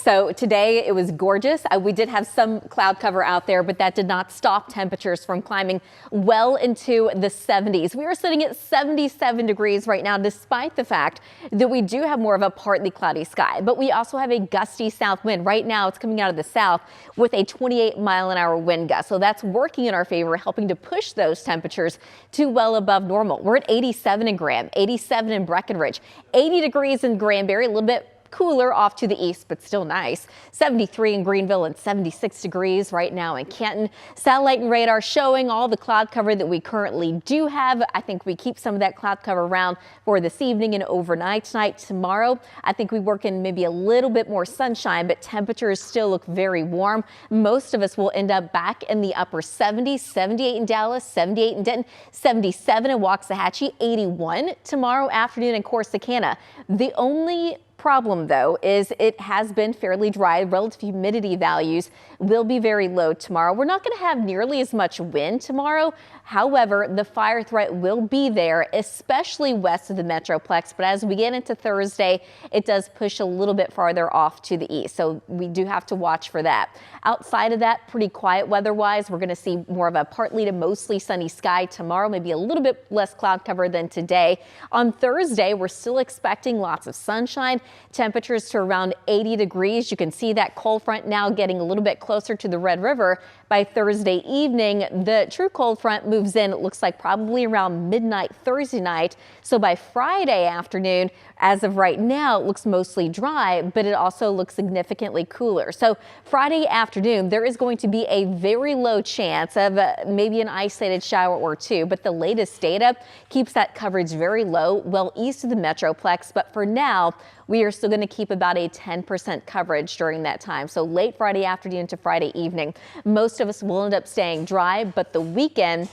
So today it was gorgeous. We did have some cloud cover out there, but that did not stop temperatures from climbing well into the 70s. We are sitting at 77 degrees right now, despite the fact that we do have more of a partly cloudy sky. But we also have a gusty south wind. Right now it's coming out of the south with a 28-mile-an-hour wind gust. So that's working in our favor, helping to push those temperatures to well above normal. We're at 87 in Graham, 87 in Breckenridge, 80 degrees in Granbury, a little bit cooler off to the east, but still nice. 73 in Greenville and 76 degrees right now in Canton. Satellite and radar showing all the cloud cover that we currently do have. I think we keep some of that cloud cover around for this evening and overnight. Tonight, tomorrow, I think we work in maybe a little bit more sunshine, but temperatures still look very warm. Most of us will end up back in the upper 70s, 78 in Dallas, 78 in Denton, 77 in Waxahachie, 81 tomorrow afternoon in Corsicana. The only problem, though, is it has been fairly dry. Relative humidity values will be very low tomorrow. We're not going to have nearly as much wind tomorrow. However, the fire threat will be there, especially west of the Metroplex. But as we get into Thursday, it does push a little bit farther off to the east. So we do have to watch for that. Outside of that, pretty quiet weather-wise. We're going to see more of a partly to mostly sunny sky tomorrow, maybe a little bit less cloud cover than today. On Thursday, we're still expecting lots of sunshine. Temperatures to around 80 degrees. You can see that cold front now getting a little bit closer to the Red River. By Thursday evening, the true cold front moves in. It looks like probably around midnight Thursday night. So by Friday afternoon, as of right now, it looks mostly dry, but it also looks significantly cooler. So Friday afternoon, there is going to be a very low chance of maybe an isolated shower or two, but the latest data keeps that coverage very low, well east of the Metroplex. But for now, we are still going to keep about a 10% coverage during that time. So late Friday afternoon to Friday evening, most of us will end up staying dry, but the weekend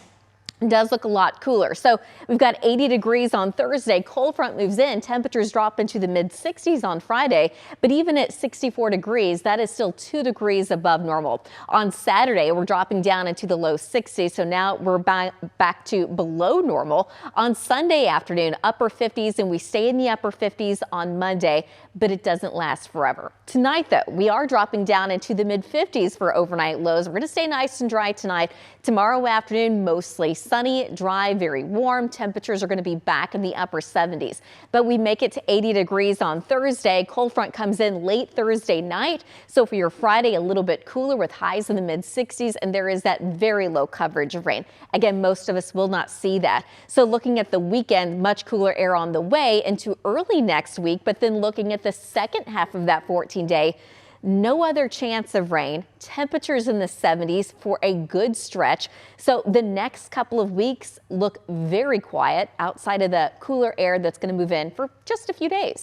does look a lot cooler. So we've got 80 degrees on Thursday. Cold front moves in. Temperatures drop into the mid 60s on Friday, but even at 64 degrees, that is still 2 degrees above normal. On Saturday, we're dropping down into the low 60s. So now we're back to below normal. On Sunday afternoon, upper 50s, and we stay in the upper 50s on Monday, but it doesn't last forever. Tonight, though, we are dropping down into the mid 50s for overnight lows. We're going to stay nice and dry tonight. Tomorrow afternoon, mostly sunny, dry, very warm. Temperatures are going to be back in the upper 70s, but we make it to 80 degrees on Thursday. Cold front comes in late Thursday night. So for your Friday, a little bit cooler with highs in the mid 60s, and there is that very low coverage of rain. Again, most of us will not see that. So looking at the weekend, much cooler air on the way into early next week, but then looking at the second half of that 14-day, no other chance of rain. Temperatures in the 70s for a good stretch. So the next couple of weeks look very quiet outside of the cooler air that's going to move in for just a few days.